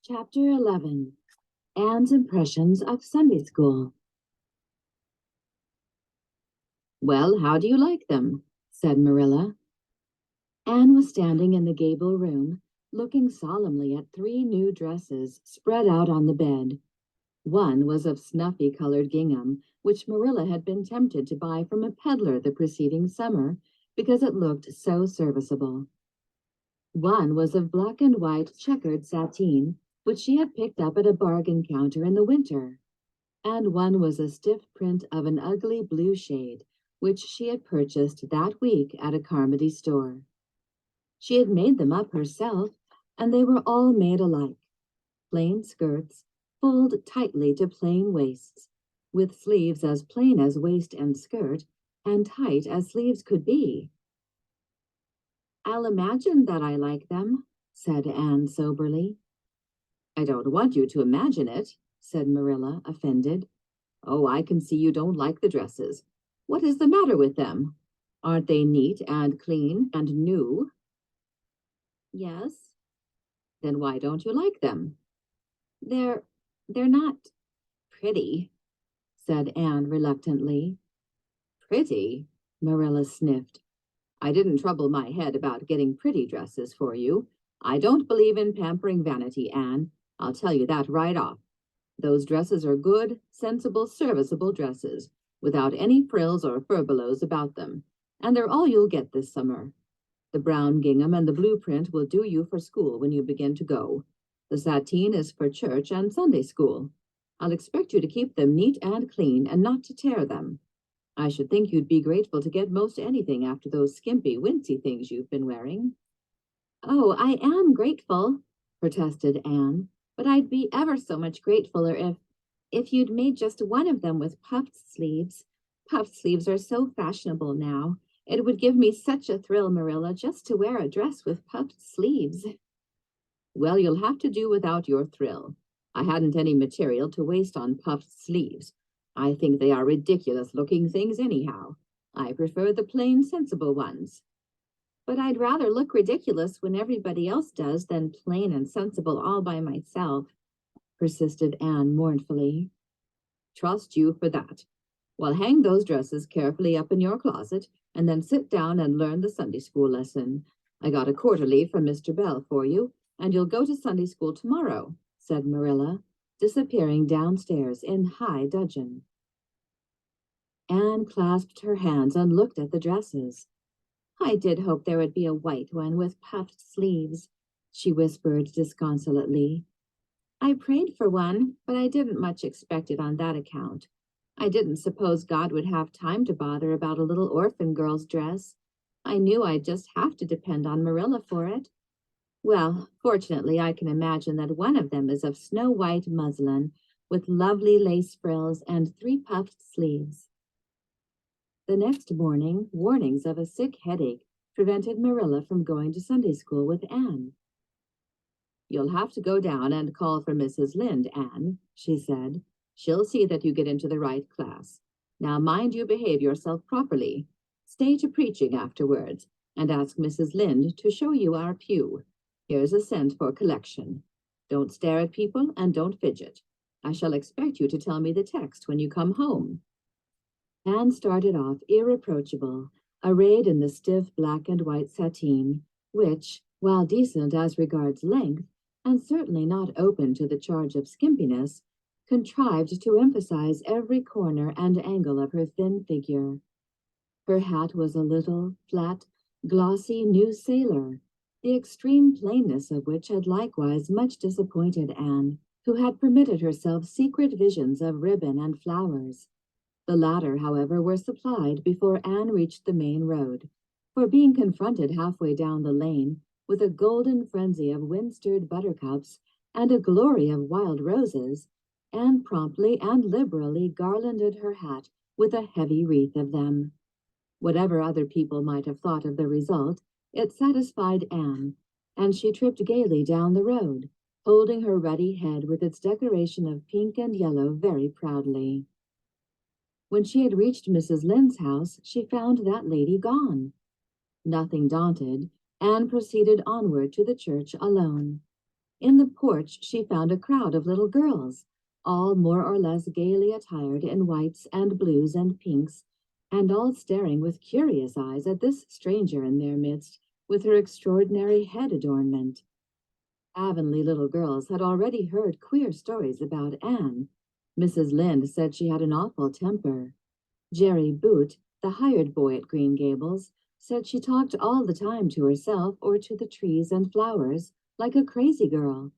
Chapter 11. Anne's Impressions of Sunday School. "Well, how do you like them?" said Marilla. Anne was standing in the gable room, looking solemnly at 3 new dresses spread out on the bed. One was of snuffy-colored gingham, which Marilla had been tempted to buy from a peddler the preceding summer because it looked so serviceable. One was of black and white checkered sateen, which she had picked up at a bargain counter in the winter, and one was a stiff print of an ugly blue shade, which she had purchased that week at a Carmody store. She had made them up herself, and they were all made alike. Plain skirts, fulled tightly to plain waists, with sleeves as plain as waist and skirt, and tight as sleeves could be. "I'll imagine that I like them," said Anne soberly. "I don't want you to imagine it," said Marilla, offended. "Oh, I can see you don't like the dresses. What is the matter with them? Aren't they neat and clean and new?" "Yes." "Then why don't you like them?" They're not pretty," said Anne reluctantly. "Pretty?" Marilla sniffed. "I didn't trouble my head about getting pretty dresses for you. I don't believe in pampering vanity, Anne. I'll tell you that right off. Those dresses are good, sensible, serviceable dresses, without any frills or furbelows about them, and they're all you'll get this summer. The brown gingham and the blue print will do you for school when you begin to go. The sateen is for church and Sunday school. I'll expect you to keep them neat and clean and not to tear them. I should think you'd be grateful to get most anything after those skimpy, wincey things you've been wearing." "Oh, I am grateful," protested Anne, "but I'd be ever so much gratefuler if you'd made just one of them with puffed sleeves. Puffed sleeves are so fashionable now. It would give me such a thrill, Marilla, just to wear a dress with puffed sleeves." "Well, you'll have to do without your thrill. I hadn't any material to waste on puffed sleeves. I think they are ridiculous-looking things anyhow. I prefer the plain, sensible ones." "But I'd rather look ridiculous when everybody else does than plain and sensible all by myself," persisted Anne mournfully. "Trust you for that. Well, hang those dresses carefully up in your closet, and then sit down and learn the Sunday school lesson. I got a quarterly from Mr. Bell for you, and you'll go to Sunday school tomorrow," said Marilla, disappearing downstairs in high dudgeon. Anne clasped her hands and looked at the dresses. "I did hope there would be a white one with puffed sleeves," she whispered disconsolately. "I prayed for one, but I didn't much expect it on that account. I didn't suppose God would have time to bother about a little orphan girl's dress. I knew I'd just have to depend on Marilla for it. Well, fortunately, I can imagine that one of them is of snow-white muslin, with lovely lace frills and 3 puffed sleeves." The next morning, warnings of a sick headache prevented Marilla from going to Sunday school with Anne. "You'll have to go down and call for Mrs. Lynde, Anne," she said. "She'll see that you get into the right class. Now mind you behave yourself properly. Stay to preaching afterwards, and ask Mrs. Lynde to show you our pew. Here's a cent for collection. Don't stare at people and don't fidget. I shall expect you to tell me the text when you come home." Anne started off irreproachable, arrayed in the stiff black and white sateen, which, while decent as regards length, and certainly not open to the charge of skimpiness, contrived to emphasize every corner and angle of her thin figure. Her hat was a little, flat, glossy new sailor, the extreme plainness of which had likewise much disappointed Anne, who had permitted herself secret visions of ribbon and flowers. The latter, however, were supplied before Anne reached the main road, for being confronted halfway down the lane with a golden frenzy of wind-stirred buttercups and a glory of wild roses, Anne promptly and liberally garlanded her hat with a heavy wreath of them. Whatever other people might have thought of the result, it satisfied Anne, and she tripped gaily down the road, holding her ruddy head with its decoration of pink and yellow very proudly. When she had reached Mrs. Lynde's house, she found that lady gone. Nothing daunted, Anne proceeded onward to the church alone. In the porch, she found a crowd of little girls, all more or less gaily attired in whites and blues and pinks, and all staring with curious eyes at this stranger in their midst with her extraordinary head adornment. Avonlea little girls had already heard queer stories about Anne. Mrs. Lynde said she had an awful temper. Jerry Boot, the hired boy at Green Gables, said she talked all the time to herself or to the trees and flowers, like a crazy girl.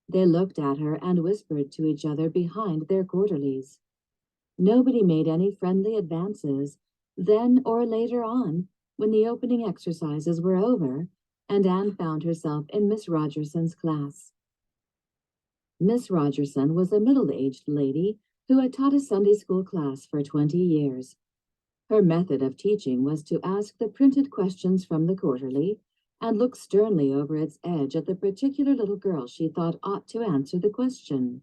They looked at her and whispered to each other behind their quarterlies. Nobody made any friendly advances, then or later on, when the opening exercises were over, and Anne found herself in Miss Rogerson's class. Miss Rogerson was a middle-aged lady who had taught a Sunday school class for 20 years. Her method of teaching was to ask the printed questions from the quarterly and look sternly over its edge at the particular little girl she thought ought to answer the question.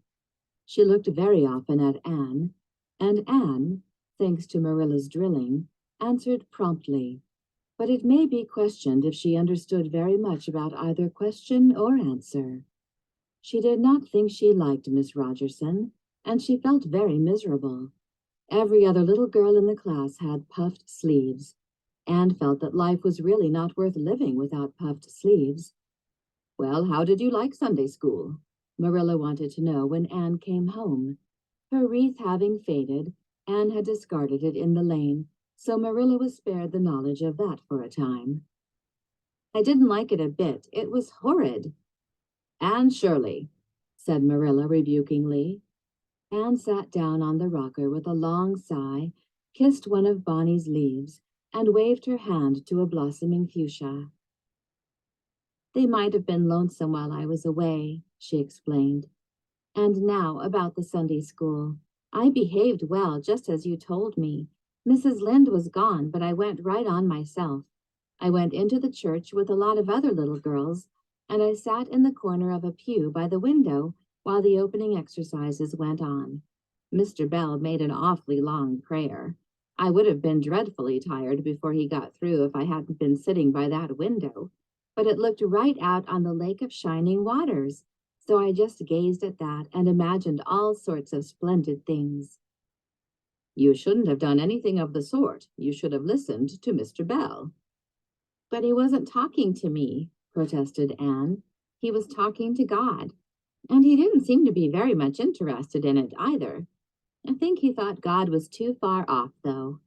She looked very often at Anne, and Anne, thanks to Marilla's drilling, answered promptly. But it may be questioned if she understood very much about either question or answer. She did not think she liked Miss Rogerson, and she felt very miserable. Every other little girl in the class had puffed sleeves. Anne felt that life was really not worth living without puffed sleeves. "Well, how did you like Sunday school?" Marilla wanted to know when Anne came home. Her wreath having faded, Anne had discarded it in the lane, so Marilla was spared the knowledge of that for a time. "I didn't like it a bit. It was horrid." "Anne Shirley," said Marilla rebukingly. Anne sat down on the rocker with a long sigh, kissed one of Bonnie's leaves, and waved her hand to a blossoming fuchsia. "They might have been lonesome while I was away," she explained. "And now about the Sunday school. I behaved well, just as you told me. Mrs. Lynde was gone, but I went right on myself. I went into the church with a lot of other little girls, and I sat in the corner of a pew by the window while the opening exercises went on. Mr. Bell made an awfully long prayer. I would have been dreadfully tired before he got through if I hadn't been sitting by that window, but it looked right out on the lake of shining waters, so I just gazed at that and imagined all sorts of splendid things." "You shouldn't have done anything of the sort. You should have listened to Mr. Bell." "But he wasn't talking to me," protested Anne. "He was talking to God. And he didn't seem to be very much interested in it either. I think he thought God was too far off, though."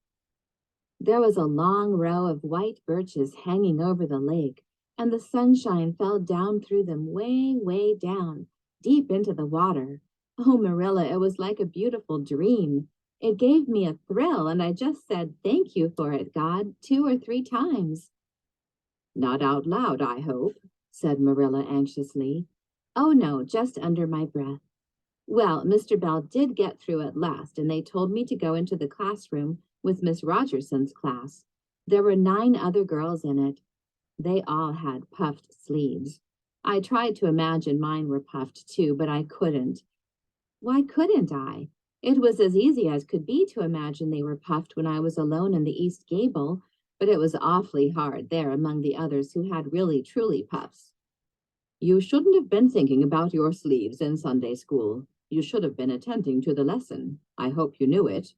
There was a long row of white birches hanging over the lake, and the sunshine fell down through them way, way down, deep into the water. Oh, Marilla, it was like a beautiful dream. It gave me a thrill, and I just said, "Thank you for it, God," 2 or 3 times. "Not out loud, I hope," said Marilla anxiously. "Oh, no, just under my breath. Well, Mr. Bell did get through at last, and they told me to go into the classroom with Miss Rogerson's class. There were 9 other girls in it. They all had puffed sleeves. I tried to imagine mine were puffed too, but I couldn't. Why couldn't I? It was as easy as could be to imagine they were puffed when I was alone in the east gable, but it was awfully hard there among the others who had really truly puffs." "You shouldn't have been thinking about your sleeves in Sunday school. You should have been attending to the lesson. I hope you knew it."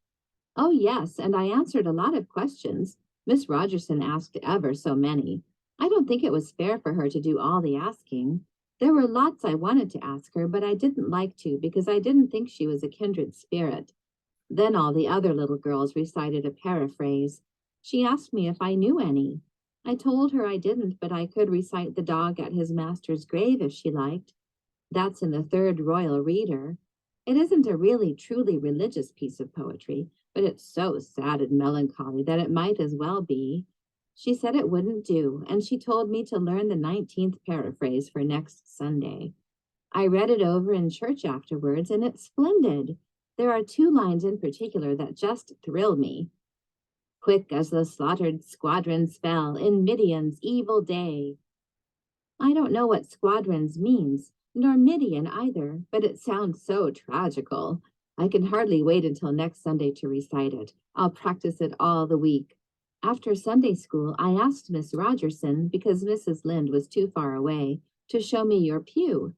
"Oh, yes, and I answered a lot of questions. Miss Rogerson asked ever so many. I don't think it was fair for her to do all the asking. There were lots I wanted to ask her, but I didn't like to because I didn't think she was a kindred spirit." Then all the other little girls recited a paraphrase. She asked me if I knew any. I told her I didn't, but I could recite the dog at his master's grave if she liked. That's in the 3rd Royal Reader. It isn't a really truly religious piece of poetry, but it's so sad and melancholy that it might as well be. She said it wouldn't do, and she told me to learn the 19th paraphrase for next Sunday. I read it over in church afterwards, and it's splendid. There are 2 lines in particular that just thrill me. "Quick as the slaughtered squadrons fell in Midian's evil day." I don't know what squadrons means, nor Midian either, but it sounds so tragical. I can hardly wait until next Sunday to recite it. I'll practice it all the week. After Sunday school, I asked Miss Rogerson, because Mrs. Lynde was too far away, to show me your pew.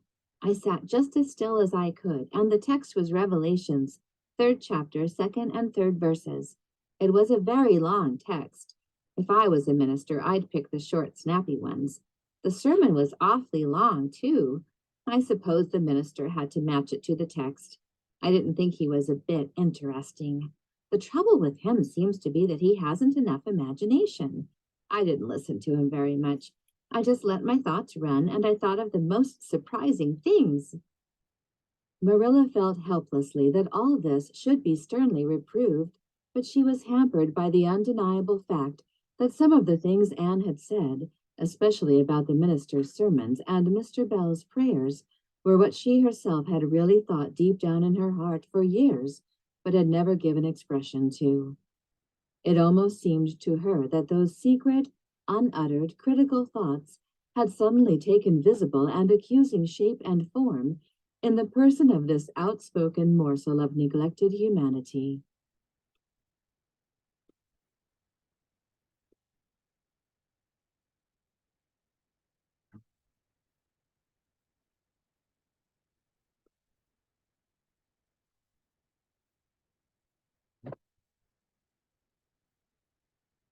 I sat just as still as I could, and the text was Revelations, 3rd chapter, 2nd and 3rd verses. It was a very long text. If I was a minister, I'd pick the short, snappy ones. The sermon was awfully long, too. I suppose the minister had to match it to the text. I didn't think he was a bit interesting. The trouble with him seems to be that he hasn't enough imagination. I didn't listen to him very much. I just let my thoughts run, and I thought of the most surprising things. Marilla felt helplessly that all this should be sternly reproved, but she was hampered by the undeniable fact that some of the things Anne had said, especially about the minister's sermons and Mr. Bell's prayers, were what she herself had really thought deep down in her heart for years, but had never given expression to. It almost seemed to her that those secret, unuttered, critical thoughts had suddenly taken visible and accusing shape and form in the person of this outspoken morsel of neglected humanity.